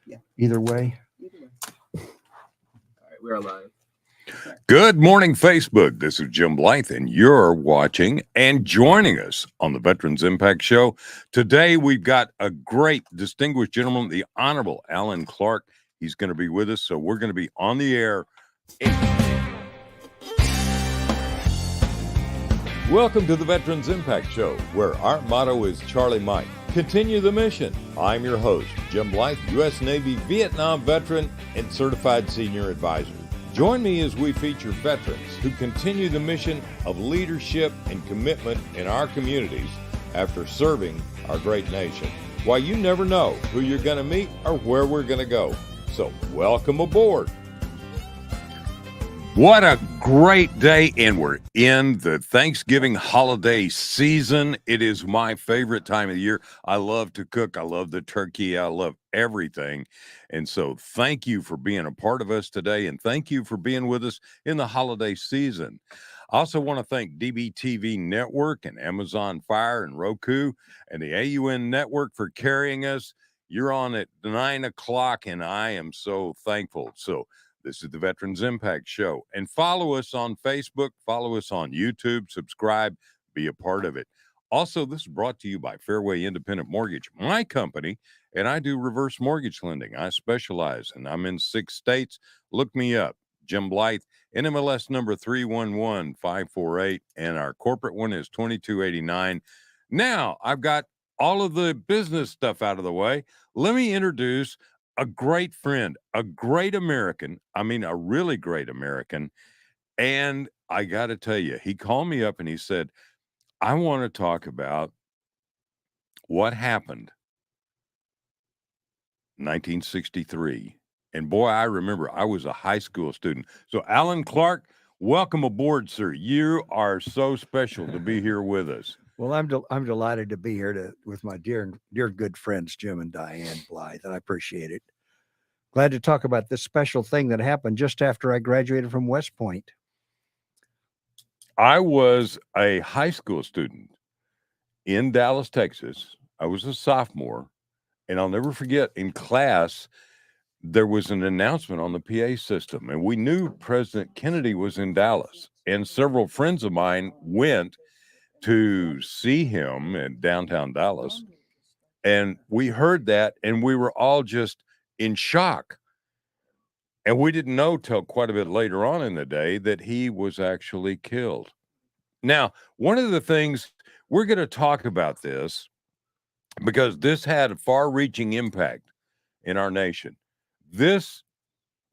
Yeah. Either way. All right, we are live. Good morning, Facebook. This is Jim Blythe, and you're watching and joining us on the Veterans Impact Show. Today, we've got a great distinguished gentleman, the Honorable Allen Clark. He's going to be with us, so we're going to be on the air. Welcome to the Veterans Impact Show, where our motto is Charlie Mike. Continue the mission. I'm your host, Jim Blythe, U.S. Navy Vietnam veteran and certified senior advisor. Join me as we feature veterans who continue the mission of leadership and commitment in our communities after serving our great nation. Why, you never know who you're going to meet or where we're going to go. So welcome aboard. What a great day, and we're in the Thanksgiving holiday season. It is my favorite time of the year. I love to cook. I love the turkey. I love everything. And so thank you for being a part of us today, and thank you for being with us in the holiday season. I also want to thank DBTV Network and Amazon Fire and Roku and the AUN Network for carrying us. You're on at 9 o'clock, and I am so thankful. So this is the Veterans Impact Show. And follow us on Facebook, follow us on YouTube, subscribe, be a part of it. Also, this is brought to you by Fairway Independent Mortgage, my company, and I do reverse mortgage lending. I specialize, and I'm in 6 states. Look me up, Jim Blythe, NMLS number 311548, and our corporate one is 2289. Now, I've got all of the business stuff out of the way. Let me introduce a great friend, a great American, I mean, a really great American. And I got to tell you, he called me up and he said, I want to talk about what happened 1963. And boy, I remember I was a high school student. So Allen Clark, welcome aboard, sir. You are so special to be here with us. Well, I'm delighted to be here with my dear good friends, Jim and Diane Blythe, and I appreciate it. Glad to talk about this special thing that happened just after I graduated from West Point. I was a high school student in Dallas, Texas. I was a sophomore, and I'll never forget, in class, there was an announcement on the PA system, and we knew President Kennedy was in Dallas, and several friends of mine went to see him in downtown Dallas, and we heard that, and we were all just in shock. And we didn't know till quite a bit later on in the day that he was actually killed. Now, one of the things we're going to talk about this because this had a far-reaching impact in our nation. This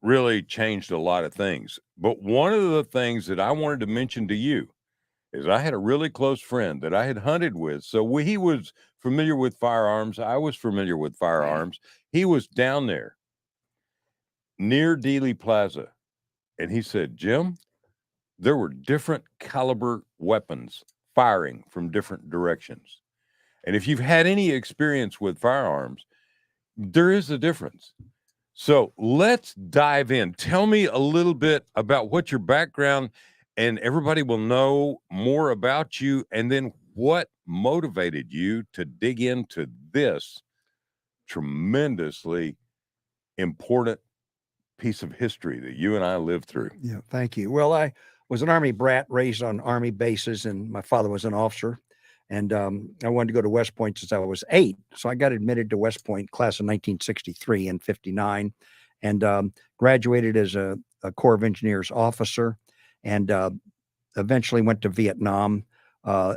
really changed a lot of things. But one of the things that I wanted to mention to you is I had a really close friend that I had hunted with. So he was familiar with firearms. I was familiar with firearms. He was down there near Dealey Plaza. And he said, Jim, there were different caliber weapons firing from different directions. And if you've had any experience with firearms, there is a difference. So let's dive in. Tell me a little bit about what your background, and everybody will know more about you, and then what motivated you to dig into this tremendously important piece of history that you and I lived through. Yeah, thank you. Well, I was an Army brat raised on Army bases, and my father was an officer. And I wanted to go to West Point since I was 8. So I got admitted to West Point class of 1963 and 59, and graduated as a Corps of Engineers officer, and eventually went to Vietnam,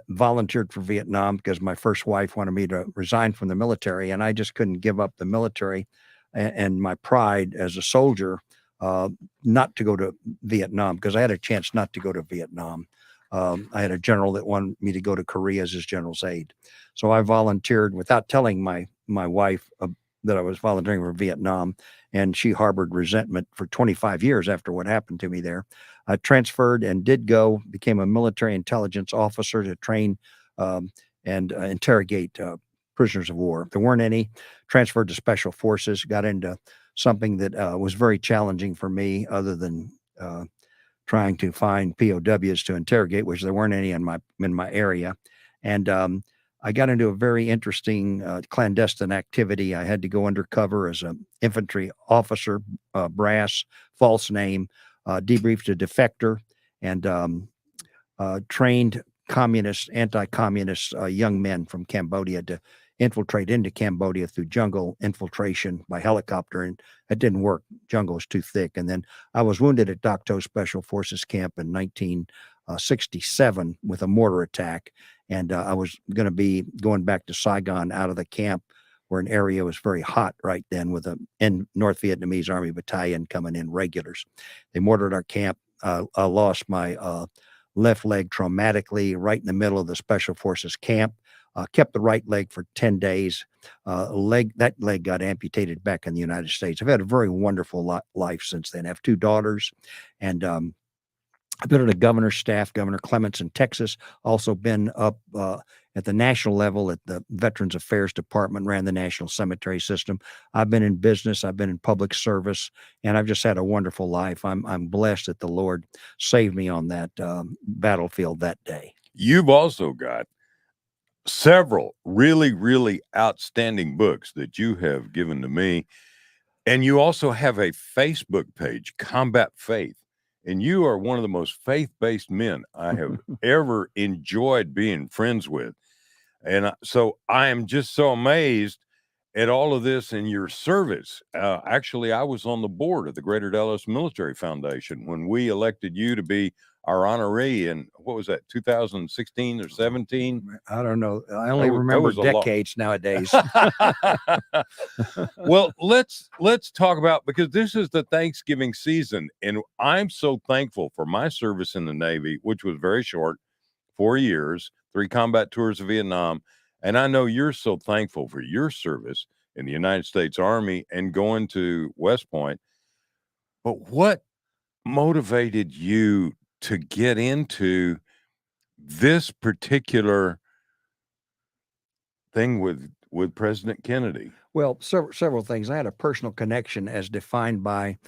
volunteered for Vietnam because my first wife wanted me to resign from the military, and I just couldn't give up the military and my pride as a soldier not to go to Vietnam, because I had a chance not to go to Vietnam. I had a general that wanted me to go to Korea as his general's aide. So I volunteered without telling my wife that I was volunteering for Vietnam, and she harbored resentment for 25 years after what happened to me there. I transferred and did go, became a military intelligence officer to train and interrogate prisoners of war. There weren't any. Transferred to Special Forces, got into something that was very challenging for me, other than trying to find POWs to interrogate, which there weren't any in my area. And I got into a very interesting clandestine activity. I had to go undercover as an infantry officer, brass, false name, debriefed a defector, and trained communist, anti-communist young men from Cambodia to infiltrate into Cambodia through jungle infiltration by helicopter, and it didn't work. Jungle was too thick. And then I was wounded at Dak To Special Forces Camp in 1967 with a mortar attack, and I was going to be going back to Saigon out of the camp, where an area was very hot right then, with a North Vietnamese Army battalion coming in, regulars. They mortared our camp. I lost my left leg traumatically right in the middle of the Special Forces camp. Kept the right leg for 10 days. That leg got amputated back in the United States. I've had a very wonderful life since then. I have 2 daughters, and I've been on the governor's staff, Governor Clements in Texas. Also been up at the national level at the Veterans Affairs Department, ran the National Cemetery System. I've been in business. I've been in public service, and I've just had a wonderful life. I'm blessed that the Lord saved me on that battlefield that day. You've also got several really, really outstanding books that you have given to me. And you also have a Facebook page, Combat Faith. And you are one of the most faith-based men I have ever enjoyed being friends with. And so I am just so amazed at all of this in your service. Actually, I was on the board of the Greater Dallas Military Foundation when we elected you to be our honoree in, what was that, 2016 or 17? I don't know. I only remember decades nowadays. Well, let's talk about, because this is the Thanksgiving season, and I'm so thankful for my service in the Navy, which was very short, 4 years, 3 combat tours of Vietnam. And I know you're so thankful for your service in the United States Army and going to West Point. But what motivated you to get into this particular thing with President Kennedy? Well, several things. I had a personal connection as defined by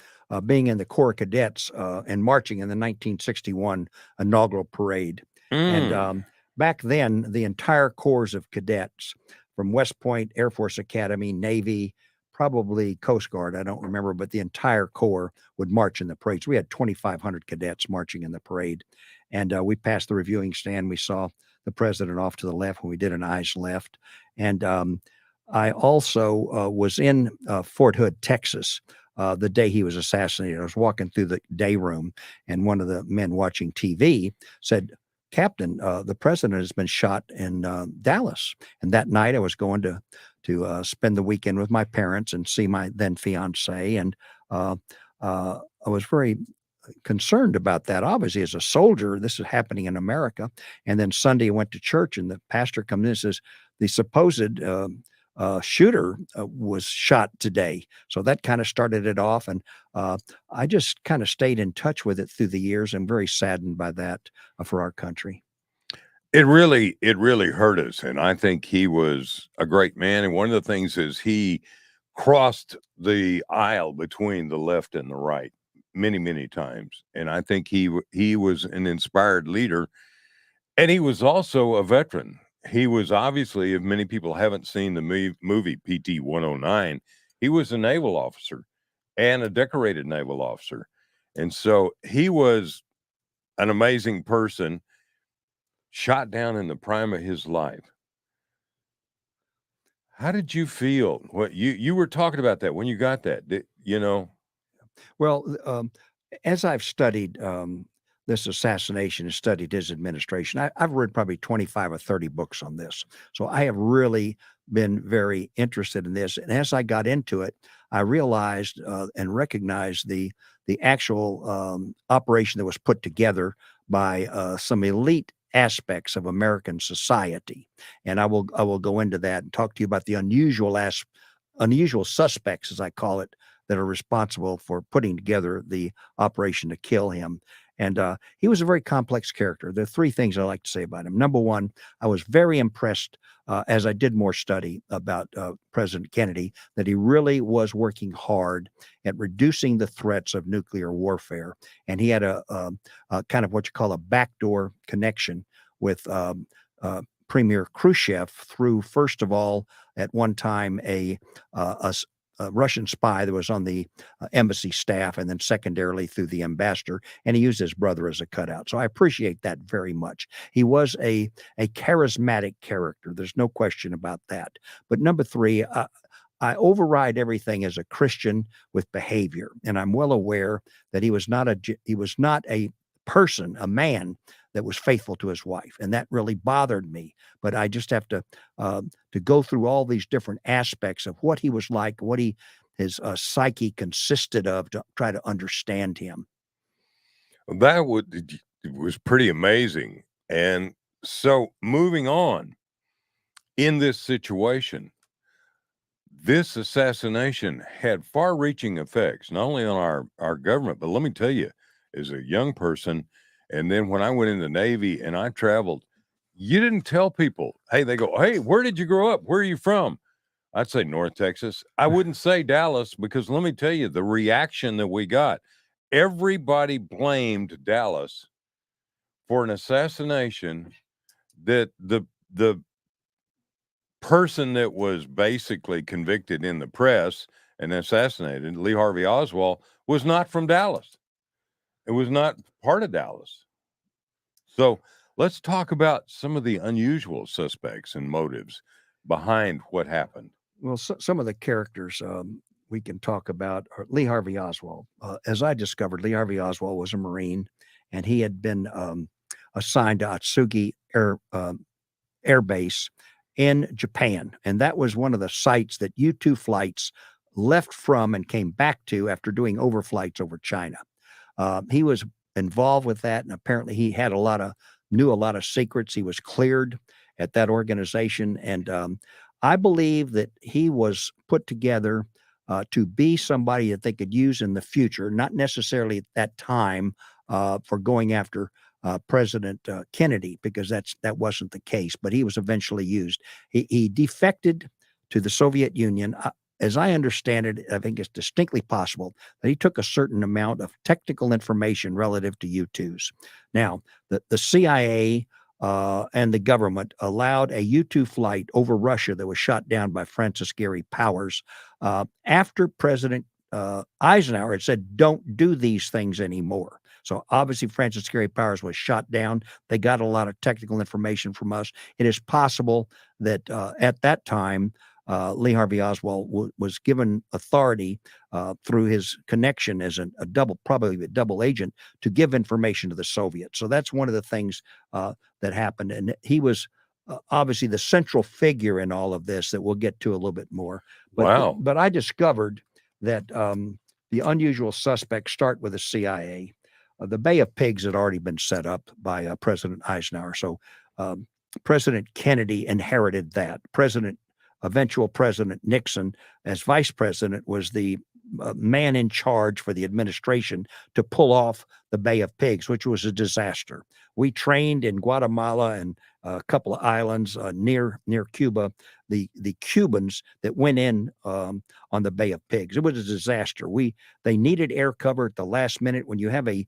being in the Corps Cadets and marching in the 1961 inaugural parade. And back then, the entire corps of cadets from West Point, Air Force Academy, Navy, probably Coast Guard, I don't remember, but the entire corps would march in the parade. So we had 2,500 cadets marching in the parade. And we passed the reviewing stand. We saw the president off to the left when we did an eyes left. And I also was in Fort Hood, Texas, the day he was assassinated. I was walking through the day room, and one of the men watching TV said, "Captain, the president has been shot in Dallas." And that night I was going to spend the weekend with my parents and see my then fiance. And I was very concerned about that. Obviously, as a soldier, this is happening in America. And then Sunday I went to church, and the pastor comes in and says, the supposed shooter was shot today. So that kind of started it off. And I just kind of stayed in touch with it through the years. I'm very saddened by that for our country. It really hurt us. And I think he was a great man. And one of the things is he crossed the aisle between the left and the right many, many times. And I think he was an inspired leader. And he was also a veteran. He was obviously, if many people haven't seen the movie PT 109, he was a naval officer and a decorated naval officer. And so he was an amazing person, shot down in the prime of his life. How did you feel? What you were talking about that when you got that, Well, as I've studied this assassination and studied his administration, I've read probably 25 or 30 books on this. So I have really been very interested in this. And as I got into it, I realized and recognized the actual operation that was put together by some elite aspects of American society. And I will go into that and talk to you about the unusual suspects, as I call it, that are responsible for putting together the operation to kill him. And he was a very complex character. There are 3 things I like to say about him. Number one, I was very impressed as I did more study about President Kennedy, that he really was working hard at reducing the threats of nuclear warfare. And he had a kind of what you call a backdoor connection with Premier Khrushchev through, first of all, at one time, a Russian spy that was on the embassy staff, and then secondarily through the ambassador, and he used his brother as a cutout. So I appreciate that very much. He was a charismatic character. There's no question about that. But number three, I override everything as a Christian with behavior, and I'm well aware that he was not a person, a man that was faithful to his wife, and that really bothered me. But I just have to go through all these different aspects of what he was like, what his psyche consisted of, to try to understand him. That was pretty amazing. And so, moving on, in this situation, this assassination had far-reaching effects, not only on our government, but let me tell you, as a young person, and then when I went in the Navy and I traveled, you didn't tell people, hey, they go, hey, where did you grow up? Where are you from? I'd say North Texas. I wouldn't say Dallas, because let me tell you, the reaction that we got, everybody blamed Dallas for an assassination that the person that was basically convicted in the press and assassinated, Lee Harvey Oswald, was not from Dallas. It was not part of Dallas. So let's talk about some of the unusual suspects and motives behind what happened. Well, some of the characters we can talk about are Lee Harvey Oswald. As I discovered, Lee Harvey Oswald was a Marine, and he had been assigned to Atsugi Air Base in Japan. And that was one of the sites that U-2 flights left from and came back to after doing overflights over China. He was involved with that, and apparently he had knew a lot of secrets. He was cleared at that organization, and I believe that he was put together to be somebody that they could use in the future, not necessarily at that time for going after President Kennedy, because that wasn't the case, but he was eventually used. He defected to the Soviet Union. As I understand it, I think it's distinctly possible that he took a certain amount of technical information relative to U-2s. Now, the CIA and the government allowed a U-2 flight over Russia that was shot down by Francis Gary Powers after President Eisenhower had said, don't do these things anymore. So obviously Francis Gary Powers was shot down. They got a lot of technical information from us. It is possible that at that time, Lee Harvey Oswald was given authority through his connection as probably a double agent, to give information to the Soviets. So that's one of the things that happened. And he was obviously the central figure in all of this that we'll get to a little bit more. But I discovered that the unusual suspects start with the CIA. The Bay of Pigs had already been set up by President Eisenhower. So President Kennedy inherited that. Eventual President Nixon, as vice president, was the man in charge for the administration to pull off the Bay of Pigs, which was a disaster. We trained in Guatemala and a couple of islands near Cuba, the Cubans that went in on the Bay of Pigs. It was a disaster. They needed air cover at the last minute. When you have an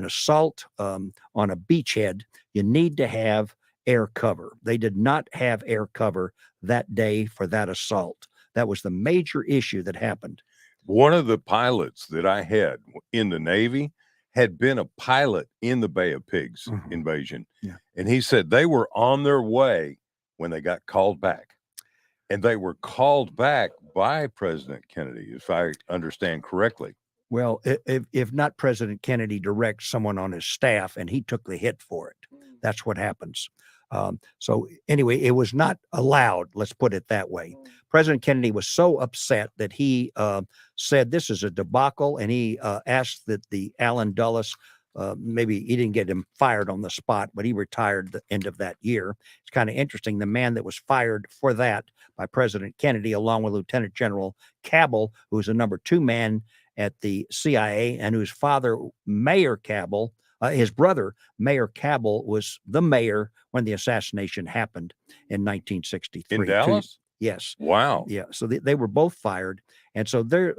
assault on a beachhead, you need to have air cover. They did not have air cover that day for that assault. That was the major issue that happened. One of the pilots that I had in the Navy had been a pilot in the Bay of Pigs invasion. Yeah. And he said they were on their way when they got called back. And they were called back by President Kennedy, if I understand correctly. Well, if not President Kennedy directs someone on his staff, and he took the hit for it. That's what happens. So anyway, it was not allowed. Let's put it that way. President Kennedy was so upset that he said this is a debacle, and he asked that the Allen Dulles, maybe he didn't get him fired on the spot, but he retired at the end of that year. It's kind of interesting. The man that was fired for that by President Kennedy, along with Lieutenant General Cabell, who was a number 2 man at the CIA, and whose father, Mayor Cabell, his brother, Mayor Cabell, was the mayor when the assassination happened in 1963. In Dallas? Yes. Wow. Yeah. So they were both fired. And so there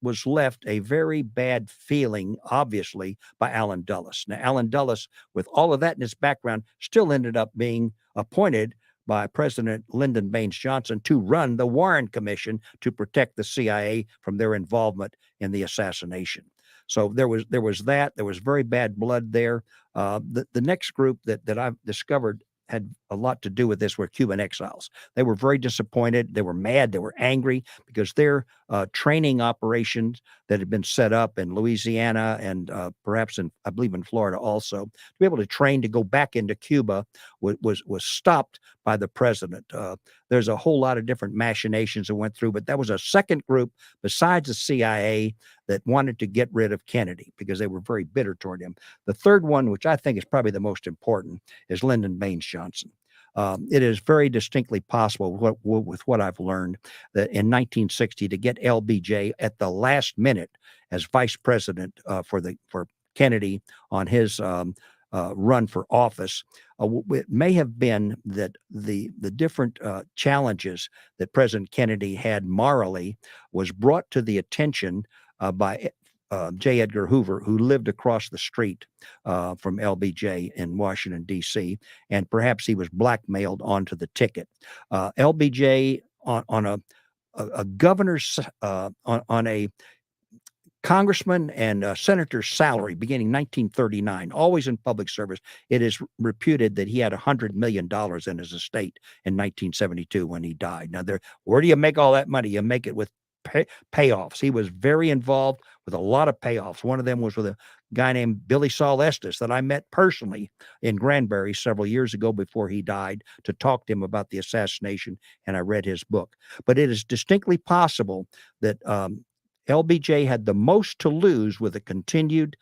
was left a very bad feeling, obviously, by Allen Dulles. Now, Allen Dulles, with all of that in his background, still ended up being appointed by President Lyndon Baines Johnson to run the Warren Commission to protect the CIA from their involvement in the assassination. So there was that. There was very bad blood there. The next group that I've discovered had a lot to do with this were Cuban exiles. They were very disappointed. They were mad. They were angry because their training operations that had been set up in Louisiana and perhaps I believe in Florida also, to be able to train to go back into Cuba was stopped by the president. There's a whole lot of different machinations that went through, but that was a second group besides the CIA that wanted to get rid of Kennedy because they were very bitter toward him. The third one, which I think is probably the most important, is Lyndon Baines Johnson. It is very distinctly possible with what I've learned that in 1960 to get LBJ at the last minute as vice president for Kennedy on his run for office, it may have been that the different challenges that President Kennedy had morally was brought to the attention by J. Edgar Hoover, who lived across the street from LBJ in Washington, D.C., and perhaps he was blackmailed onto the ticket. LBJ on a governor's, on a congressman and senator's salary beginning 1939, always in public service. It is reputed that he had $100 million in his estate in 1972 when he died. Now, where do you make all that money? You make it with payoffs. He was very involved with a lot of payoffs. One of them was with a guy named Billy Saul Estes that I met personally in Granbury several years ago before he died to talk to him about the assassination, and I read his book. But it is distinctly possible that LBJ had the most to lose with a continued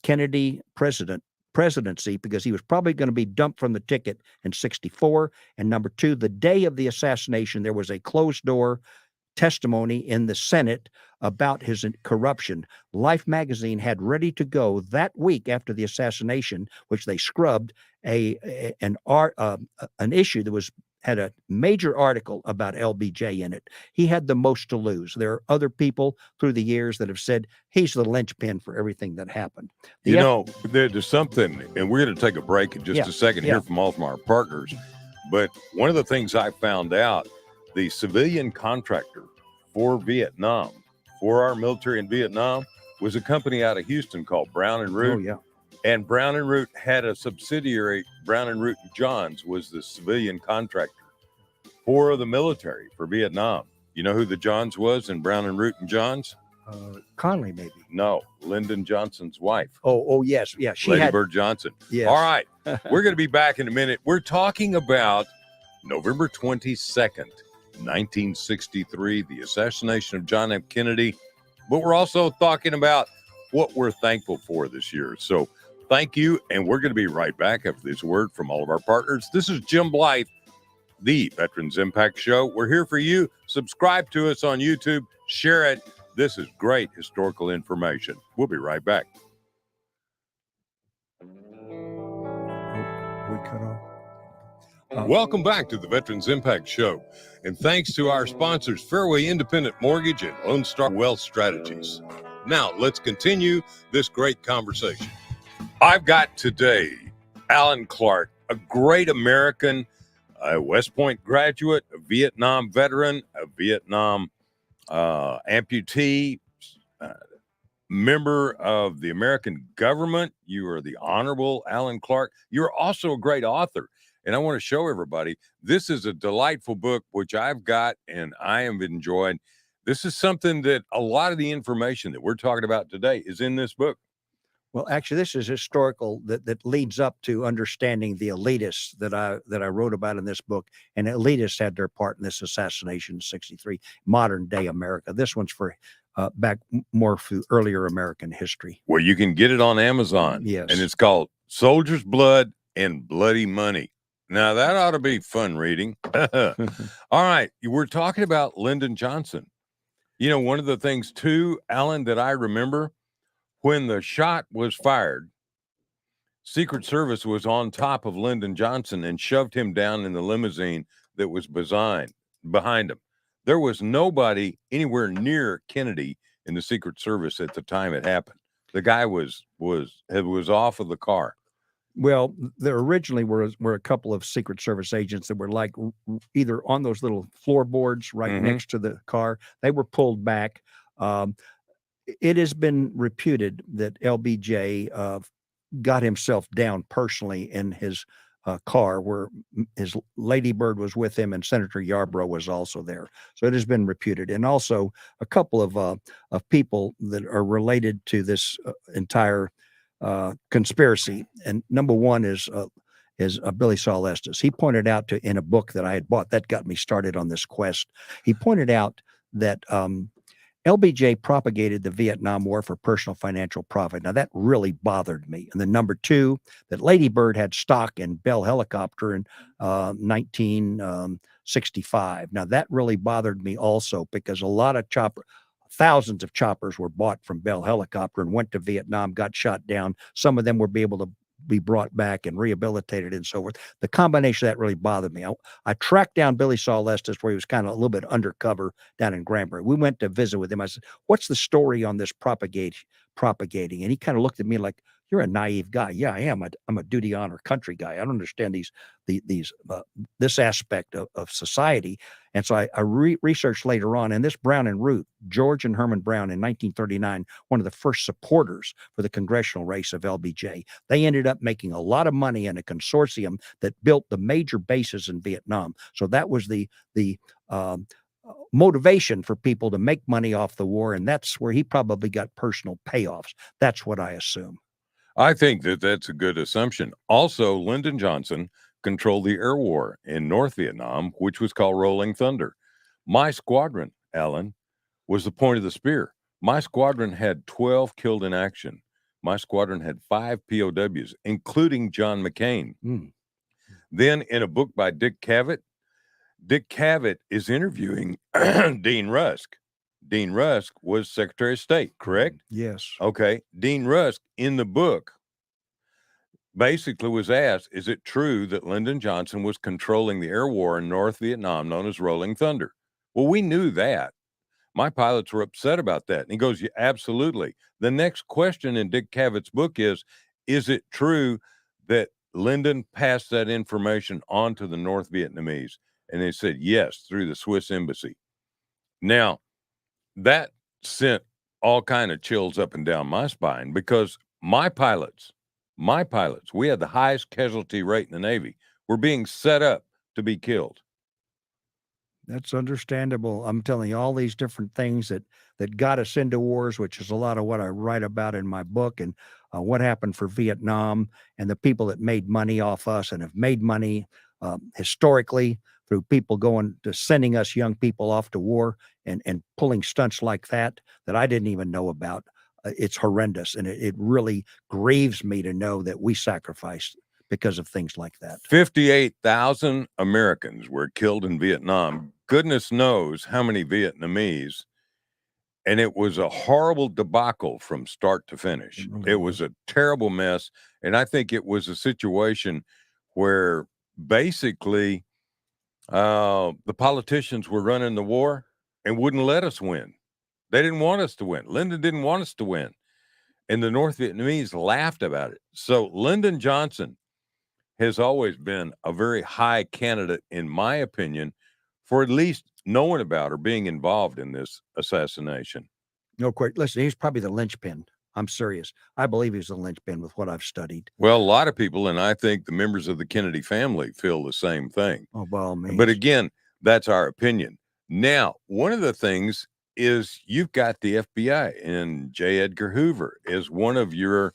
Kennedy presidency because he was probably going to be dumped from the ticket in 64. And number two, the day of the assassination, there was a closed door testimony in the Senate about his corruption. Life magazine had ready to go that week after the assassination, which they scrubbed, an issue that had a major article about LBJ in it. He had the most to lose. There are other people through the years that have said he's the linchpin for everything that happened. There's something, and we're going to take a break in just a second, hear from all of our partners. But one of the things I found out, the civilian contractor for Vietnam, for our military in Vietnam, was a company out of Houston called Brown and Root. Oh, yeah. And Brown and Root had a subsidiary. Brown and Root Johns was the civilian contractor for the military for Vietnam. You know who the Johns was in Brown and Root and Johns? Conley, maybe. No, Lyndon Johnson's wife. Oh, yes. Yeah. Lady Bird Johnson. Yes. All right. We're going to be back in a minute. We're talking about November 22nd, 1963, the assassination of John F. Kennedy. But we're also talking about what we're thankful for this year. So thank you. And we're going to be right back after this word from all of our partners. This is Jim Blythe, the Veterans Impact Show. We're here for you. Subscribe to us on YouTube. Share it. This is great historical information. We'll be right back. We cut off. Welcome back to the Veterans Impact Show. And thanks to our sponsors, Fairway Independent Mortgage and Lone Star Wealth Strategies. Now, let's continue this great conversation. I've got today Allen Clark, a great American, a West Point graduate, a Vietnam veteran, a Vietnam amputee, member of the American government. You are the Honorable Allen Clark. You're also a great author. And I want to show everybody, this is a delightful book, which I've got and I have enjoyed. This is something that a lot of the information that we're talking about today is in this book. Well, actually, this is historical that leads up to understanding the elitists that I wrote about in this book. And elitists had their part in this assassination in 63, modern day America. This one's for back more for earlier American history. Well, you can get it on Amazon. Yes. And it's called Soldier's Blood and Bloody Money. Now, that ought to be fun reading. All right. We're talking about Lyndon Johnson. You know, one of the things, too, Alan, that I remember, when the shot was fired, Secret Service was on top of Lyndon Johnson and shoved him down in the limousine that was behind him. There was nobody anywhere near Kennedy in the Secret Service at the time it happened. The guy was off of the car. Well, there originally were a couple of Secret Service agents that were like either on those little floorboards right next to the car. They were pulled back. It has been reputed that LBJ got himself down personally in his car, where his Lady Bird was with him, and Senator Yarborough was also there. So it has been reputed, and also a couple of people that are related to this entire conspiracy. And number one is Billy Saul Estes. He pointed out in a book that I had bought that got me started on this quest. He pointed out that LBJ propagated the Vietnam War for personal financial profit. Now, that really bothered me. And then number two, that Lady Bird had stock in Bell Helicopter in 1965. Now, that really bothered me also, because thousands of choppers were bought from Bell Helicopter and went to Vietnam, got shot down. Some of them were able to be brought back and rehabilitated and so forth. The combination of that really bothered me. I tracked down Billy Saul Estes, where he was kind of a little bit undercover down in Granbury. We went to visit with him. I said, "What's the story on this propagating?" And he kind of looked at me like, "You're a naive guy." "Yeah, I am. I'm a duty honor country guy. I don't understand this aspect of society." And so I researched later on, and this Brown and Root, George and Herman Brown, in 1939, one of the first supporters for the congressional race of LBJ. They ended up making a lot of money in a consortium that built the major bases in Vietnam. So that was the motivation for people to make money off the war, and that's where he probably got personal payoffs. That's what I assume. I think that's a good assumption. Also, Lyndon Johnson controlled the air war in North Vietnam, which was called Rolling Thunder. My squadron, Alan, was the point of the spear. My squadron had 12 killed in action. My squadron had 5 POWs, including John McCain. Then, in a book by Dick Cavett is interviewing Dean Rusk. Dean Rusk was Secretary of State, correct? Yes. Okay. Dean Rusk, in the book, basically was asked, is it true that Lyndon Johnson was controlling the air war in North Vietnam known as Rolling Thunder? Well, we knew that. My pilots were upset about that. And he goes, yeah, absolutely. The next question in Dick Cavett's book is it true that Lyndon passed that information on to the North Vietnamese? And they said, yes, through the Swiss embassy. Now, that sent all kind of chills up and down my spine, because my pilots, we had the highest casualty rate in the Navy. We're being set up to be killed. That's understandable. I'm telling you, all these different things that got us into wars, which is a lot of what I write about in my book, and what happened for Vietnam, and the people that made money off us and have made money historically through people going to sending us young people off to war and pulling stunts like that I didn't even know about. It's horrendous. And it really grieves me to know that we sacrificed because of things like that. 58,000 Americans were killed in Vietnam. Goodness knows how many Vietnamese. And it was a horrible debacle from start to finish. It was a terrible mess. And I think it was a situation where basically the politicians were running the war and wouldn't let us win. They didn't want us to win. Lyndon didn't want us to win. And the North Vietnamese laughed about it. So Lyndon Johnson has always been a very high candidate, in my opinion, for at least knowing about or being involved in this assassination. No question. Listen, he's probably the linchpin. I'm serious. I believe he's the linchpin with what I've studied. Well, a lot of people, and I think the members of the Kennedy family, feel the same thing. Oh, by all means. But again, that's our opinion. Now, one of the things is you've got the FBI, and J. Edgar Hoover is one of your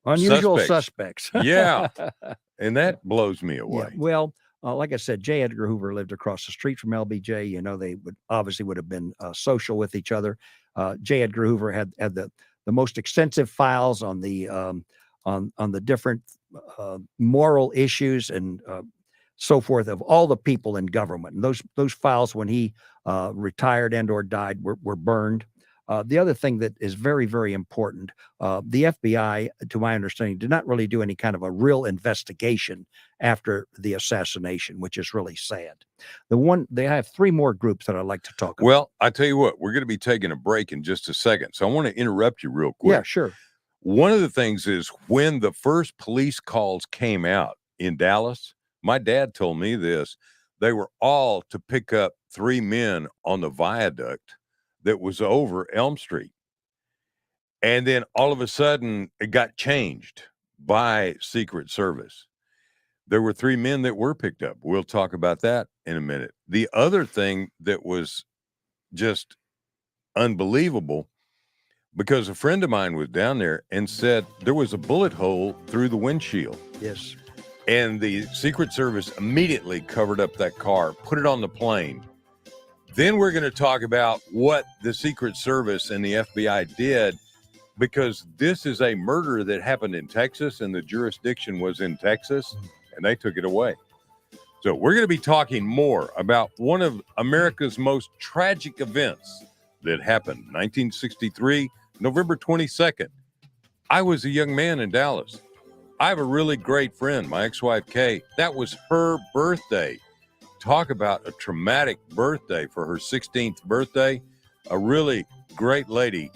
unusual suspects. Yeah. And that blows me away. Yeah. Well, like I said, J. Edgar Hoover lived across the street from LBJ. You know, they would have been social with each other. J. Edgar Hoover had the most extensive files on the different moral issues and so forth of all the people in government. And those files, when he retired and or died, were burned. The other thing that is very, very important, the FBI, to my understanding, did not really do any kind of a real investigation after the assassination, which is really sad. They have three more groups that I'd like to talk about. Well, I tell you what, we're going to be taking a break in just a second. So I want to interrupt you real quick. Yeah, sure. One of the things is when the first police calls came out in Dallas, my dad told me this, they were all to pick up three men on the viaduct that was over Elm Street. And then all of a sudden it got changed by Secret Service. There were three men that were picked up. We'll talk about that in a minute. The other thing that was just unbelievable, because a friend of mine was down there and said there was a bullet hole through the windshield. Yes. And the Secret Service immediately covered up that car, put it on the plane. Then we're going to talk about what the Secret Service and the FBI did, because this is a murder that happened in Texas and the jurisdiction was in Texas and they took it away. So we're going to be talking more about one of America's most tragic events that happened 1963, November 22nd. I was a young man in Dallas. I have a really great friend, my ex-wife, Kay. That was her birthday. Talk about a traumatic birthday for her 16th birthday. A really great lady.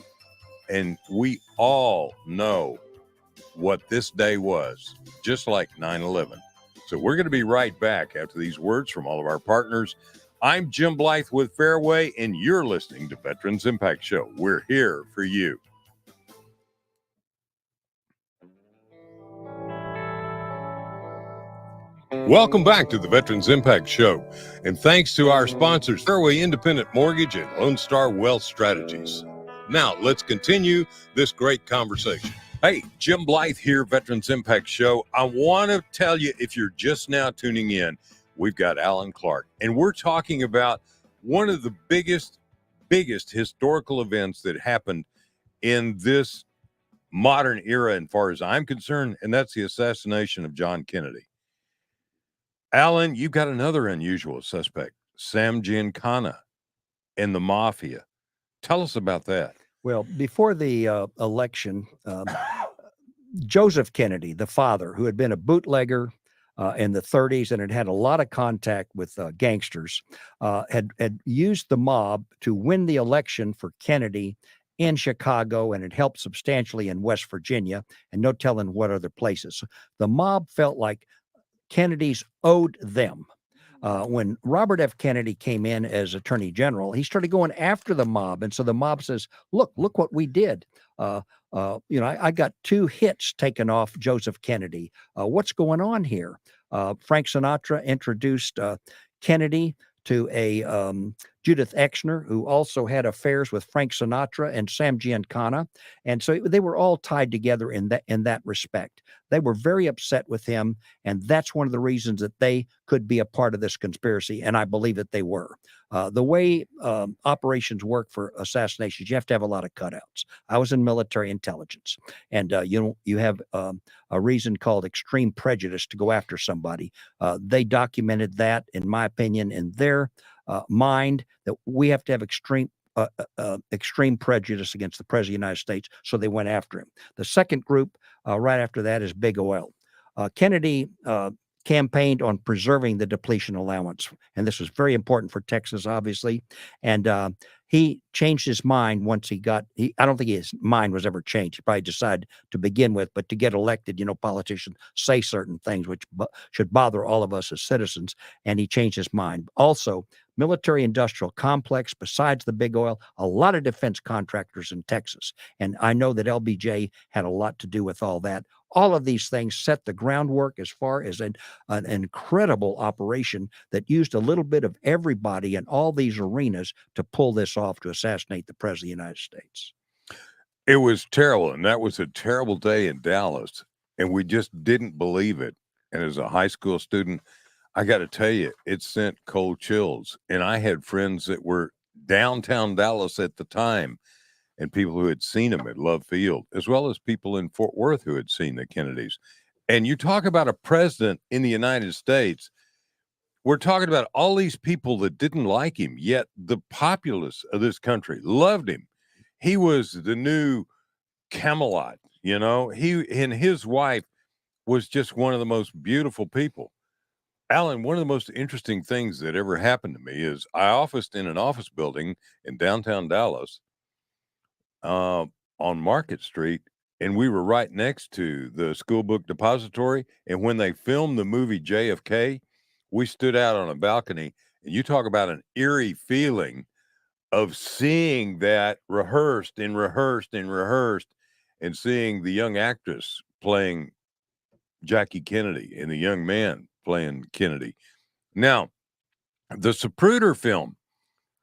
And we all know what this day was, just like 9/11. So we're going to be right back after these words from all of our partners. I'm Jim Blythe with Fairway, and you're listening to Veterans Impact Show. We're here for you. Welcome back to the Veterans Impact Show. And thanks to our sponsors, Fairway Independent Mortgage and Lone Star Wealth Strategies. Now, let's continue this great conversation. Hey, Jim Blythe here, Veterans Impact Show. I want to tell you, if you're just now tuning in, we've got Allen Clark, and we're talking about one of the biggest historical events that happened in this modern era, as far as I'm concerned, and that's the assassination of John Kennedy. Allen, you've got another unusual suspect, Sam Giancana and the Mafia. Tell us about that. Well, before the election, Joseph Kennedy, the father, who had been a bootlegger in the 30s and had had a lot of contact with gangsters, had used the mob to win the election for Kennedy in Chicago, and it helped substantially in West Virginia, and no telling what other places. The mob felt like Kennedy's owed them. When Robert F. Kennedy came in as Attorney General, he started going after the mob. And so the mob says, look what we did. I got 2 hits taken off Joseph Kennedy. What's going on here? Frank Sinatra introduced Kennedy to a Judith Exner, who also had affairs with Frank Sinatra and Sam Giancana. And so they were all tied together in that respect. They were very upset with him, and that's one of the reasons that they could be a part of this conspiracy, and I believe that they were. The way operations work for assassinations, you have to have a lot of cutouts. I was in military intelligence, and you have a reason called extreme prejudice to go after somebody. They documented that, in my opinion, in their mind, that we have to have extreme prejudice against the President of the United States, so they went after him. The second group right after that is Big Oil. Kennedy campaigned on preserving the depletion allowance, and this was very important for Texas, obviously, and he changed his mind once I don't think his mind was ever changed. He probably decided to begin with, but to get elected, politicians say certain things which should bother all of us as citizens, and he changed his mind. Also, military industrial complex, besides the Big Oil, a lot of defense contractors in Texas. And I know that LBJ had a lot to do with all that. All of these things set the groundwork as far as an incredible operation that used a little bit of everybody in all these arenas to pull this off, to assassinate the President of the United States. It was terrible, and that was a terrible day in Dallas, and we just didn't believe it. And as a high school student, I got to tell you, it sent cold chills. And I had friends that were downtown Dallas at the time, and people who had seen them at Love Field, as well as people in Fort Worth who had seen the Kennedys. And you talk about a president in the United States, we're talking about all these people that didn't like him, yet the populace of this country loved him. He was the new Camelot, you know. He and his wife was just one of the most beautiful people. Alan, one of the most interesting things that ever happened to me is I officed in an office building in downtown Dallas, uh, on Market Street, and we were right next to the school book depository. And when they filmed the movie JFK, we stood out on a balcony, and you talk about an eerie feeling of seeing that rehearsed and rehearsed and rehearsed, and seeing the young actress playing Jackie Kennedy and the young man playing Kennedy. Now, the Zapruder film,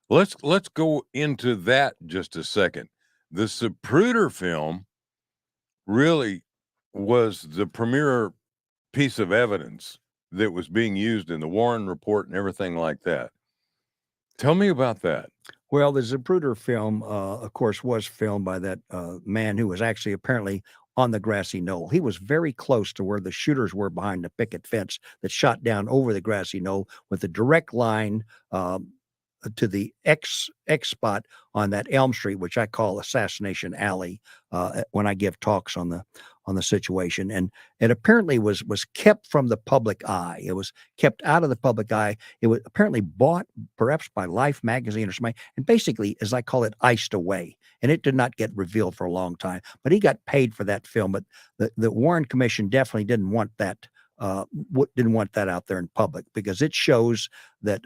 let's go into that just a second. The Zapruder film really was the premier piece of evidence that was being used in the Warren report and everything like that. Tell me about that. Well, the Zapruder film, of course, was filmed by that man who was actually apparently on the grassy knoll. He was very close to where the shooters were behind the picket fence that shot down over the grassy knoll, with a direct line to the X spot on that Elm Street, which I call Assassination Alley, when I give talks on the situation. And it apparently was kept from the public eye. It was kept out of the public eye. It was apparently bought perhaps by Life magazine or something, and basically, as I call it, iced away. And it did not get revealed for a long time. But he got paid for that film. But the Warren Commission definitely didn't want that. Didn't want that out there in public, because it shows that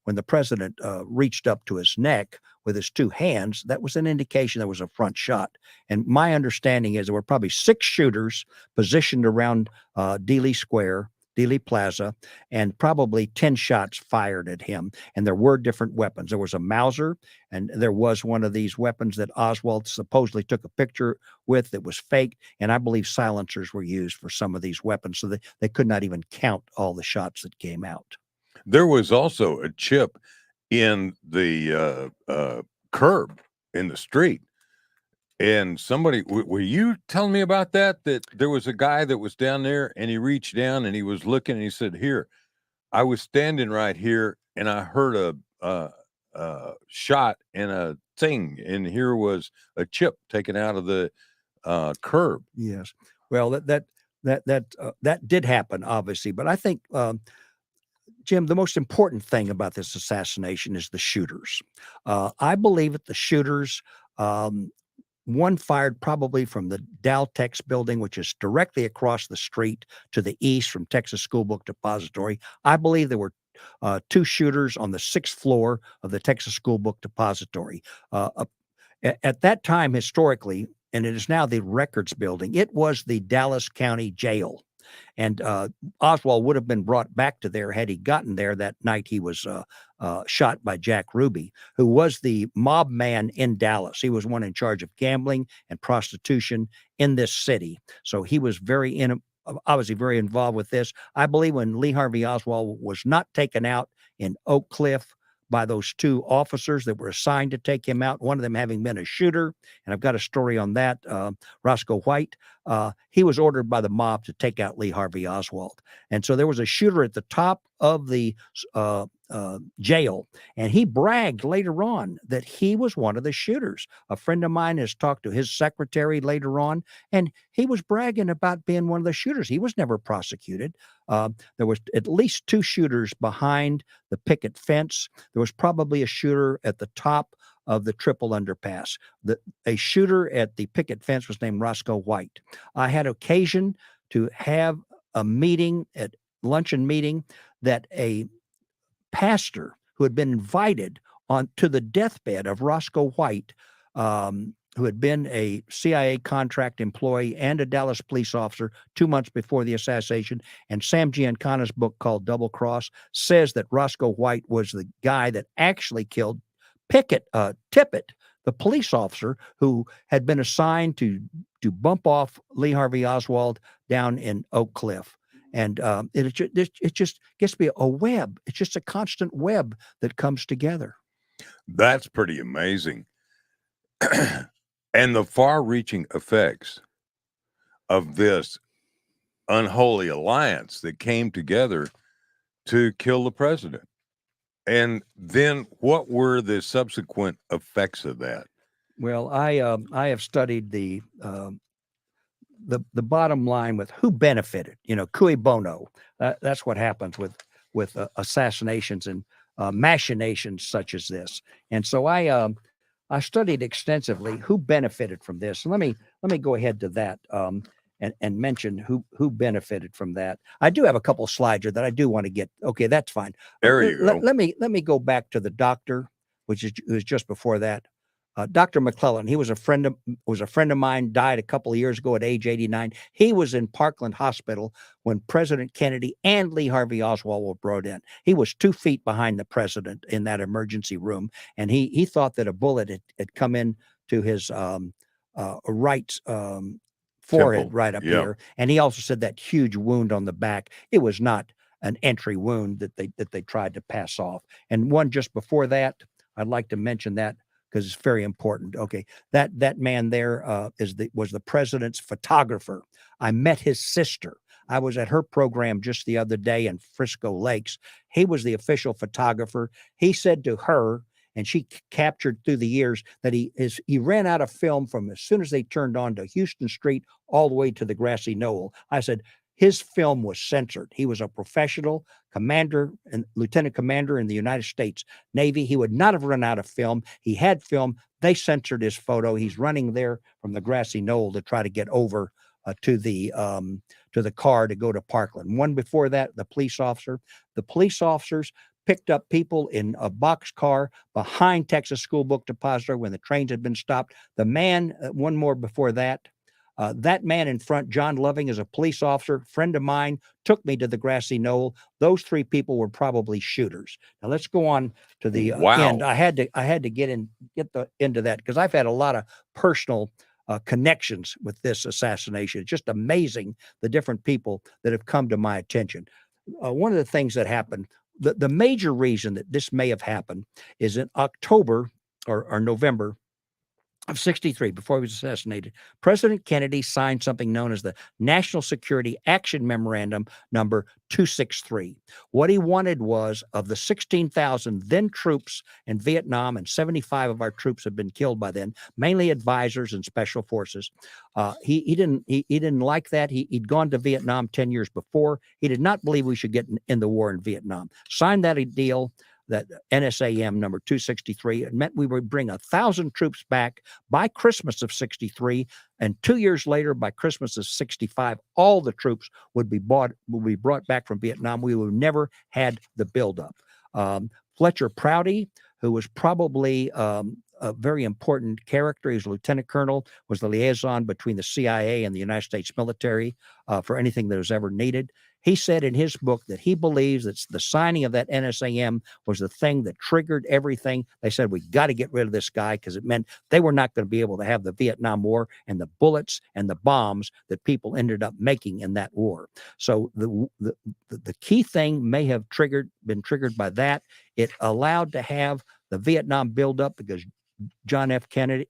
when the president reached up to his neck with his two hands, that was an indication there was a front shot. And my understanding is there were probably 6 shooters positioned around Dealey Square, Dealey Plaza, and probably 10 shots fired at him. And there were different weapons. There was a Mauser, and there was one of these weapons that Oswald supposedly took a picture with that was fake. And I believe silencers were used for some of these weapons, so they could not even count all the shots that came out. There was also a chip in the curb in the street. And somebody, were you telling me about that? That there was a guy that was down there, and he reached down and he was looking, and he said, "Here, I was standing right here, and I heard a shot and a thing, and here was a chip taken out of the curb." Yes. Well, that did happen, obviously, but I think, Jim, the most important thing about this assassination is the shooters. I believe that the shooters, one fired probably from the Daltex building, which is directly across the street to the east from Texas School Book Depository. I believe there were 2 shooters on the 6th floor of the Texas School Book Depository. At that time, historically, and it is now the Records Building, it was the Dallas County Jail. And Oswald would have been brought back to there had he gotten there that night he was shot by Jack Ruby, who was the mob man in Dallas. He was one in charge of gambling and prostitution in this city. So he was obviously very involved with this. I believe when Lee Harvey Oswald was not taken out in Oak Cliff by those 2 officers that were assigned to take him out, one of them having been a shooter, and I've got a story on that, Roscoe White, he was ordered by the mob to take out Lee Harvey Oswald. And so there was a shooter at the top of the jail, and he bragged later on that he was one of the shooters. A friend of mine has talked to his secretary later on, and he was bragging about being one of the shooters. He was never prosecuted. There was at least 2 shooters behind the picket fence. There was probably a shooter at the top of the triple underpass. A shooter at the picket fence was named Roscoe White. I had occasion to have a luncheon meeting, that a pastor who had been invited on to the deathbed of Roscoe White, who had been a CIA contract employee and a Dallas police officer 2 months before the assassination. And Sam Giancana's book called Double Cross says that Roscoe White was the guy that actually killed Tippett, the police officer who had been assigned to bump off Lee Harvey Oswald down in Oak Cliff. And it just gets to be a web. It's just a constant web that comes together. That's pretty amazing. And the far-reaching effects of this unholy alliance that came together to kill the president. And then what were the subsequent effects of that? Well, I have studied the bottom line with who benefited. You know, cui bono. That's what happens with assassinations and machinations such as this. And so I studied extensively who benefited from this. And let me go ahead to that and mention who benefited from that. I do have a couple of slides here that I do want to get. Okay, that's fine. There you go. Let me go back to the doctor, which was just before that. Dr. McClellan, he was a friend of mine, died a couple of years ago at age 89. He was in Parkland Hospital when President Kennedy and Lee Harvey Oswald were brought in. He was 2 feet behind the president in that emergency room, and he thought that a bullet had come in to his right forehead, Temple. right up Yeah. here. And he also said that huge wound on the back, it was not an entry wound that they tried to pass off. And one just before that, I'd like to mention that, because it's very important. Okay, that man there was the president's photographer. I met his sister. I was at her program just the other day in Frisco Lakes. He was the official photographer. He said to her, and she captured through the years, that he ran out of film from as soon as they turned on to Houston Street all the way to the grassy knoll. I said, his film was censored. He was a professional commander and lieutenant commander in the United States Navy. He would not have run out of film. He had film. They censored his photo. He's running there from the grassy knoll to try to get over to the car to go to Parkland. One before that, the police officers picked up people in a boxcar behind Texas School Book Depository when the trains had been stopped. The man, one more before that, that man in front, John Loving, is a police officer, friend of mine, took me to the grassy knoll. Those 3 people were probably shooters. Now let's go on to the end. I had to get into that because I've had a lot of personal connections with this assassination. It's just amazing the different people that have come to my attention. One of the things that happened, the major reason that this may have happened is in October or November of 63, before he was assassinated, President Kennedy signed something known as the National Security Action Memorandum number 263. What he wanted was, of the 16,000 then troops in Vietnam, and 75 of our troops had been killed by then, mainly advisors and special forces. He didn't like that. He'd gone to Vietnam 10 years before. He did not believe we should get in the war in Vietnam. Signed that deal, that NSAM number 263. It meant we would bring 1,000 troops back by Christmas of 63, and 2 years later, by Christmas of 65, all the troops would be brought back from Vietnam. We would never had the buildup. Fletcher Prouty, who was probably a very important character, he was a lieutenant colonel, was the liaison between the CIA and the United States military for anything that was ever needed. He said in his book that he believes that the signing of that NSAM was the thing that triggered everything. They said, we got to get rid of this guy because it meant they were not going to be able to have the Vietnam War and the bullets and the bombs that people ended up making in that war. So the key thing may have been triggered by that. It allowed to have the Vietnam buildup because John F. Kennedy,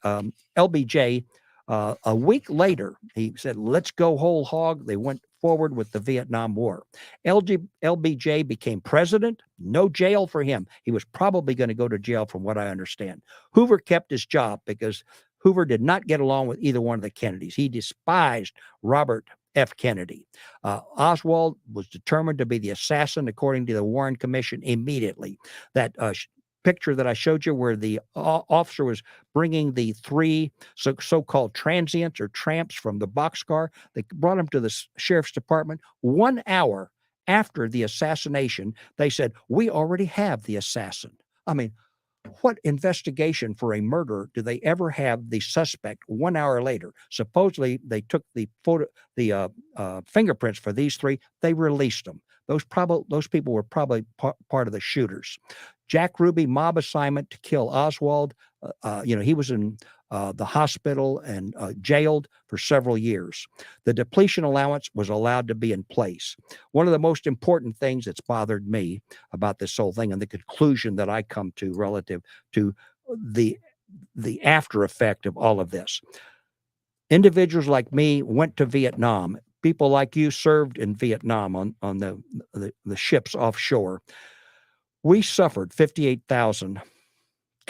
LBJ, a week later, he said, let's go whole hog. They went forward with the Vietnam War. LBJ became president, no jail for him. He was probably going to go to jail from what I understand. Hoover kept his job because Hoover did not get along with either one of the Kennedys. He despised Robert F. Kennedy. Oswald was determined to be the assassin, according to the Warren Commission, immediately. That picture that I showed you where the officer was bringing the 3 so-called transients or tramps from the boxcar, they brought them to the sheriff's department 1 hour after the assassination. They said, we already have the assassin. I mean, what investigation for a murder do they ever have the suspect 1 hour later? Supposedly they took the fingerprints for these 3. They released them. Those people were probably part of the shooters. Jack Ruby, mob assignment to kill Oswald. He was in the hospital and jailed for several years. The depletion allowance was allowed to be in place. One of the most important things that's bothered me about this whole thing and the conclusion that I come to relative to the after effect of all of this. Individuals like me went to Vietnam. People like you served in Vietnam on the ships offshore. We suffered 58,000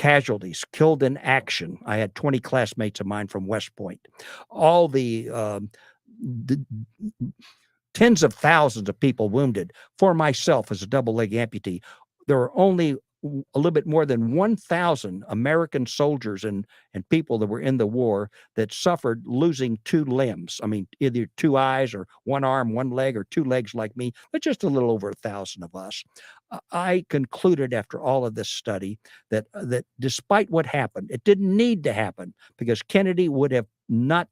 casualties, killed in action. I had 20 classmates of mine from West Point. All the tens of thousands of people wounded. For myself, as a double-leg amputee, there were only a little bit more than 1,000 American soldiers and people that were in the war that suffered losing 2 limbs. I mean, either 2 eyes or 1 arm, 1 leg, or 2 legs like me, but just a little over 1,000 of us. I concluded after all of this study that despite what happened, it didn't need to happen, because Kennedy would have not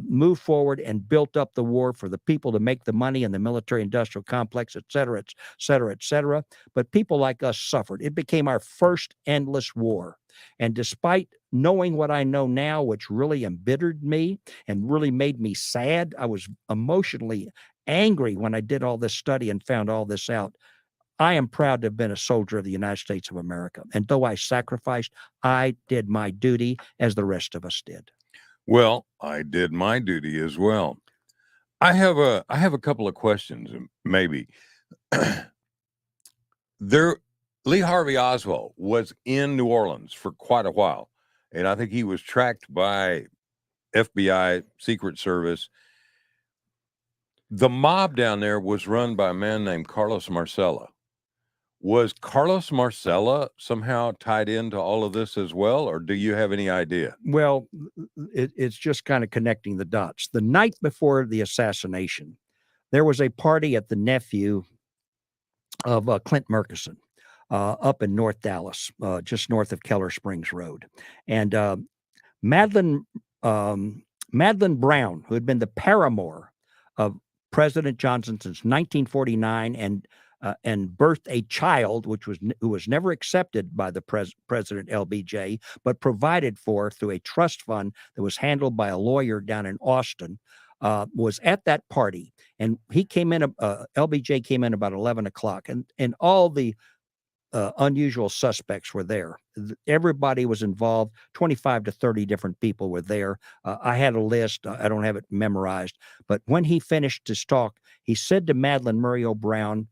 moved forward and built up the war for the people to make the money in the military-industrial complex, et cetera, et cetera, et cetera. But people like us suffered. It became our first endless war. And despite knowing what I know now, which really embittered me and really made me sad, I was emotionally angry when I did all this study and found all this out. I am proud to have been a soldier of the United States of America. And though I sacrificed, I did my duty as the rest of us did. Well, I did my duty as well. I have a couple of questions, maybe. Lee Harvey Oswald was in New Orleans for quite a while, and I think he was tracked by FBI, Secret Service. The mob down there was run by a man named Carlos Marcella. Was Carlos Marcella somehow tied into all of this as well, or do you have any idea? Well, it's just kind of connecting the dots. The night before the assassination, there was a party at the nephew of Clint Murchison up in North Dallas, just north of Keller Springs Road. And Madeline Brown, who had been the paramour of President Johnson since 1949 and birthed a child who was never accepted by the President LBJ, but provided for through a trust fund that was handled by a lawyer down in Austin, was at that party. And he came in, LBJ came in about 11 o'clock, and all the unusual suspects were there. Everybody was involved. 25 to 30 different people were there. I had a list. I don't have it memorized. But when he finished his talk, he said to Madeline Brown,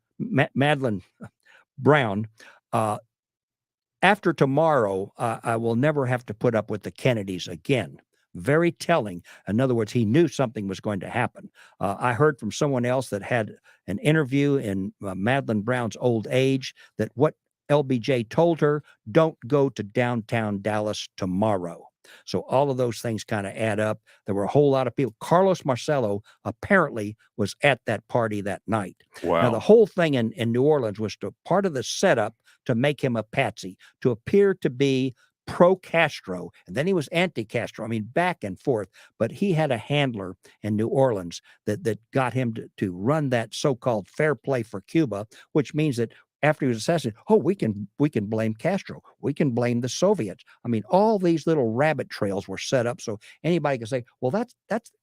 after tomorrow, I will never have to put up with the Kennedys again. Very telling. In other words, he knew something was going to happen. I heard from someone else that had an interview in Madeline Brown's old age that what LBJ told her, don't go to downtown Dallas tomorrow. So all of those things kind of add up. There were a whole lot of people. Carlos Marcello apparently was at that party that night. Wow. Now, the whole thing in New Orleans was part of the setup to make him a patsy, to appear to be pro-Castro, and then he was anti-Castro. I mean, back and forth. But he had a handler in New Orleans that got him to run that so-called fair play for Cuba, which means that after he was assassinated, we can blame Castro. We can blame the Soviets. I mean, all these little rabbit trails were set up so anybody can say, well, that's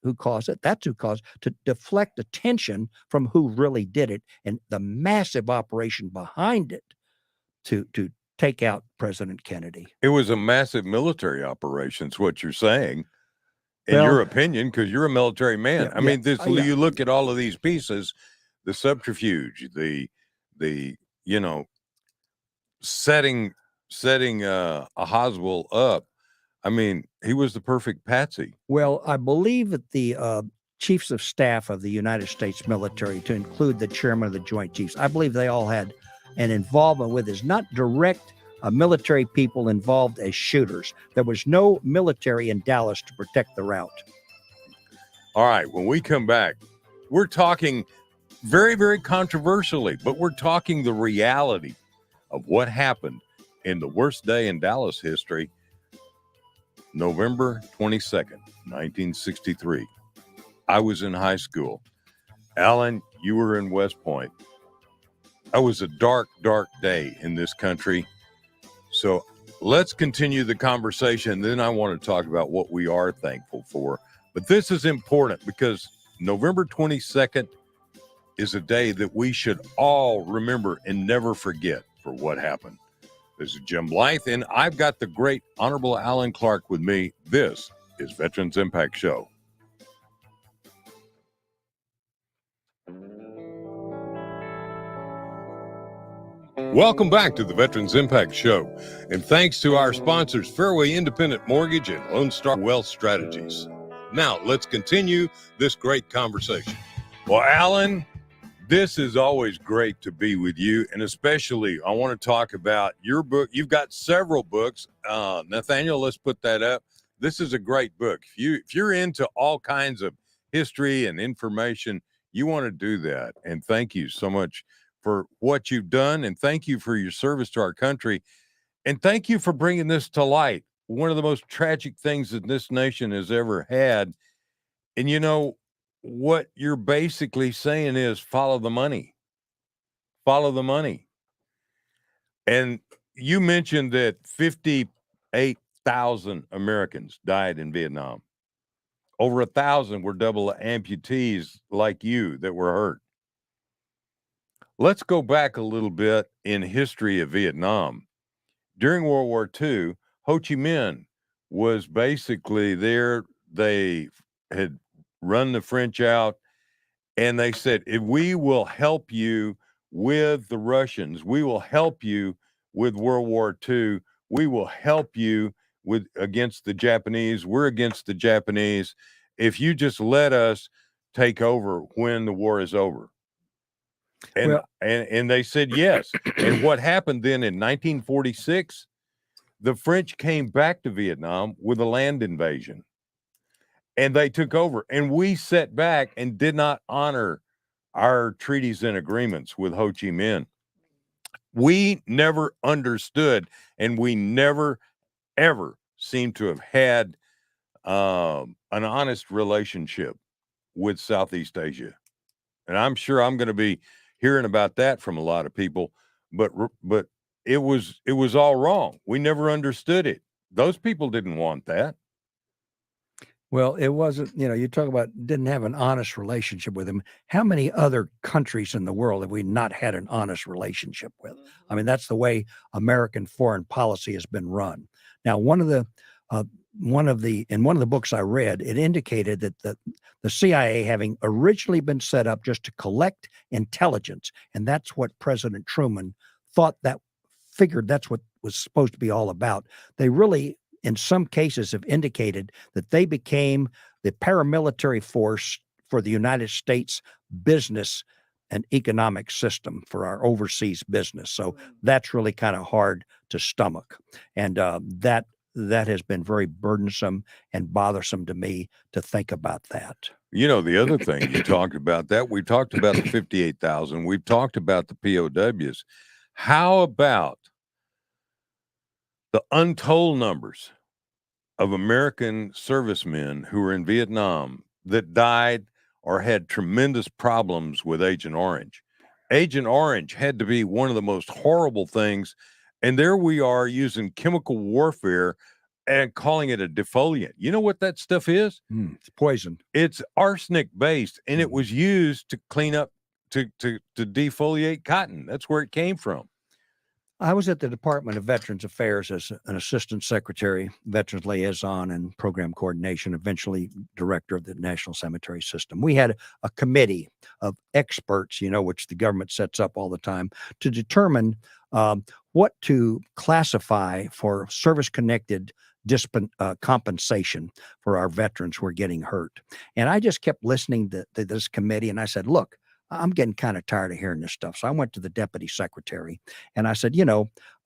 who caused it. That's who caused it, to deflect attention from who really did it and the massive operation behind it to take out President Kennedy. It was a massive military operation, is what you're saying, in Well, your opinion, because you're a military man. Yeah, I mean, yeah. You look at all of these pieces, the subterfuge, the setting Oswald up. I mean, he was the perfect patsy. Well, I believe that the chiefs of staff of the United States military, to include the chairman of the Joint Chiefs, I believe they all had an involvement with this, not direct military people involved as shooters. There was no military in Dallas to protect the route. All right, when we come back, we're talking very, very controversially, but we're talking the reality of what happened in the worst day in Dallas history, November 22nd, 1963. I was in high school. Alan, you were in West Point. It was a dark, dark day in this country. So let's continue the conversation. Then I want to talk about what we are thankful for. But this is important because November 22nd is a day that we should all remember and never forget for what happened. This is Jim Blythe, and I've got the great Honorable Allen Clark with me. This is Veterans Impact Show. Welcome back to the Veterans Impact Show, and thanks to our sponsors, Fairway Independent Mortgage and Lone Star Wealth Strategies. Now, let's continue this great conversation. Well, Alan, this is always great to be with you, and especially I want to talk about your book. You've got several books. Nathaniel, let's put that up. This is a great book. If you're into all kinds of history and information, you want to do that. And thank you so much for what you've done, and thank you for your service to our country, and thank you for bringing this to light. One of the most tragic things that this nation has ever had. And you know what you're basically saying is follow the money. Follow the money. And you mentioned that 58,000 Americans died in Vietnam. Over 1,000 were double amputees like you that were hurt. Let's go back a little bit in history of Vietnam. During World War II, Ho Chi Minh was basically there. They had run the French out, and they said, if we will help you with the Russians, we will help you with World War II, we will help you with against the Japanese. We're against the Japanese. If you just let us take over when the war is over. And and they said yes. And what happened then in 1946? The French came back to Vietnam with a land invasion, and they took over. And we sat back and did not honor our treaties and agreements with Ho Chi Minh. We never understood, and we never, ever seemed to have had an honest relationship with Southeast Asia. And I'm sure I'm going to be hearing about that from a lot of people, but it was all wrong. We never understood it. Those people didn't want that. Well, it wasn't, you talk about didn't have an honest relationship with them. How many other countries in the world have we not had an honest relationship with? I mean, that's the way American foreign policy has been run. Now, in one of the books I read, it indicated that the CIA, having originally been set up just to collect intelligence, and that's what President Truman figured that's what was supposed to be all about. They really, in some cases, have indicated that they became the paramilitary force for the United States business and economic system for our overseas business. So that's really kind of hard to stomach. And that has been very burdensome and bothersome to me to think about that. The other thing you talked about that, we talked about the 58,000. We've talked about the POWs. How about the untold numbers of American servicemen who were in Vietnam that died or had tremendous problems with Agent Orange? Agent Orange had to be one of the most horrible things. And there we are using chemical warfare and calling it a defoliant. You know what that stuff is? It's poison. It's arsenic based, and it was used to clean up, to defoliate cotton. That's where it came from. I was at the Department of Veterans Affairs as an assistant secretary, veterans liaison, and program coordination, eventually director of the National Cemetery System. We had a committee of experts, which the government sets up all the time to determine what to classify for service-connected compensation for our veterans who are getting hurt. And I just kept listening to this committee, and I said, look, I'm getting kind of tired of hearing this stuff. So I went to the deputy secretary and I said,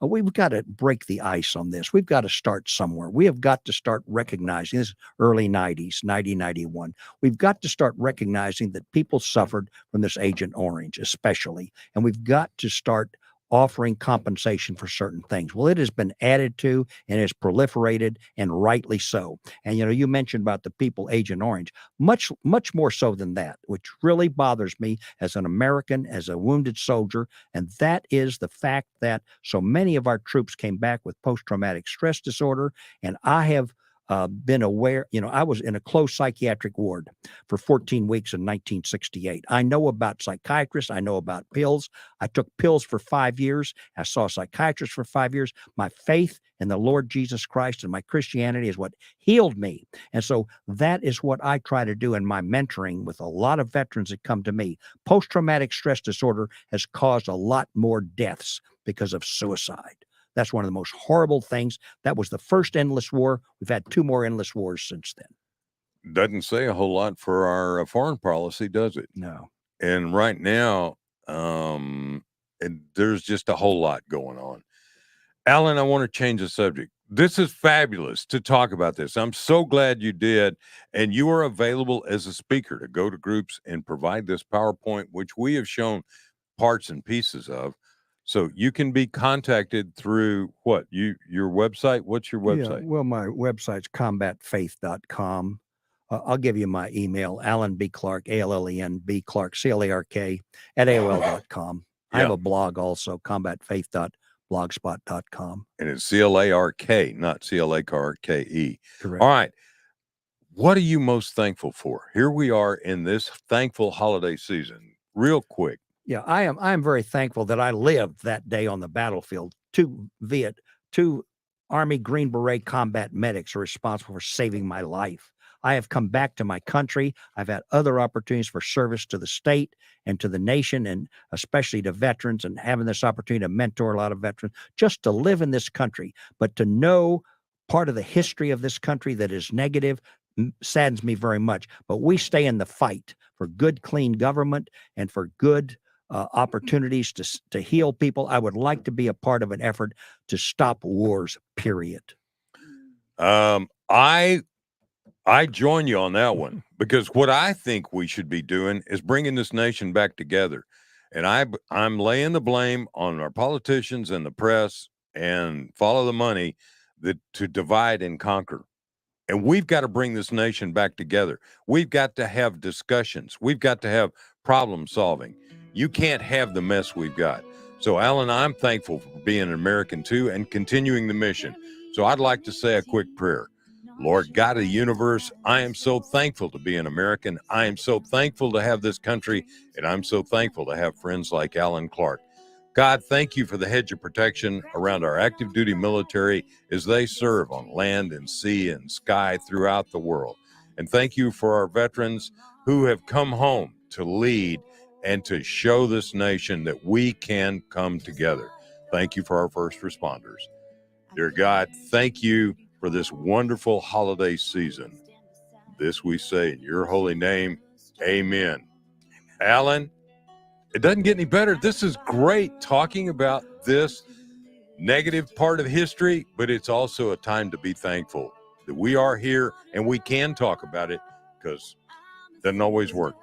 we've got to break the ice on this. We've got to start somewhere. We have got to start recognizing this early 90s, 1991. We've got to start recognizing that people suffered from this Agent Orange, especially. And we've got to start offering compensation for certain things. Well, it has been added to and has proliferated, and rightly so. And, you mentioned about the people, Agent Orange, much, much more so than that, which really bothers me as an American, as a wounded soldier. And that is the fact that so many of our troops came back with post-traumatic stress disorder. And I have been aware, I was in a closed psychiatric ward for 14 weeks in 1968. I know about psychiatrists. I know about pills. I took pills for 5 years. I saw a psychiatrist for 5 years. My faith in the Lord Jesus Christ and my Christianity is what healed me. And so that is what I try to do in my mentoring with a lot of veterans that come to me. Post-traumatic stress disorder has caused a lot more deaths because of suicide. That's one of the most horrible things. That was the first endless war. We've had 2 more endless wars since then. Doesn't say a whole lot for our foreign policy, does it? No. And right now, there's just a whole lot going on. Alan, I want to change the subject. This is fabulous to talk about this. I'm so glad you did. And you are available as a speaker to go to groups and provide this PowerPoint, which we have shown parts and pieces of. So you can be contacted through what? Your website? What's your website? Yeah, well, my website's combatfaith.com. I'll give you my email, Allen B. Clark, Allen B. Clark, Clark, at AOL.com. I have a blog also, combatfaith.blogspot.com. And it's CLARK, not CLARKE. Correct. All right. What are you most thankful for? Here we are in this thankful holiday season. Real quick. Yeah, I am very thankful that I lived that day on the battlefield. 2 Army Green Beret combat medics are responsible for saving my life. I have come back to my country. I've had other opportunities for service to the state and to the nation, and especially to veterans, and having this opportunity to mentor a lot of veterans, just to live in this country. But to know part of the history of this country that is negative saddens me very much. But we stay in the fight for good, clean government and for good opportunities to heal people. I would like to be a part of an effort to stop wars, period. I join you on that one, because what I think we should be doing is bringing this nation back together. And I'm laying the blame on our politicians and the press and follow the money to divide and conquer. And we've got to bring this nation back together. We've got to have discussions. We've got to have problem solving. You can't have the mess we've got. So, Alan, I'm thankful for being an American too and continuing the mission. So I'd like to say a quick prayer. Lord God of the universe, I am so thankful to be an American. I am so thankful to have this country, and I'm so thankful to have friends like Alan Clark. God, thank you for the hedge of protection around our active duty military as they serve on land and sea and sky throughout the world. And thank you for our veterans who have come home to lead and to show this nation that we can come together. Thank you for our first responders. Dear God, thank you for this wonderful holiday season. This we say in your holy name, amen. Alan, it doesn't get any better. This is great talking about this negative part of history, but it's also a time to be thankful that we are here and we can talk about it, because it doesn't always work.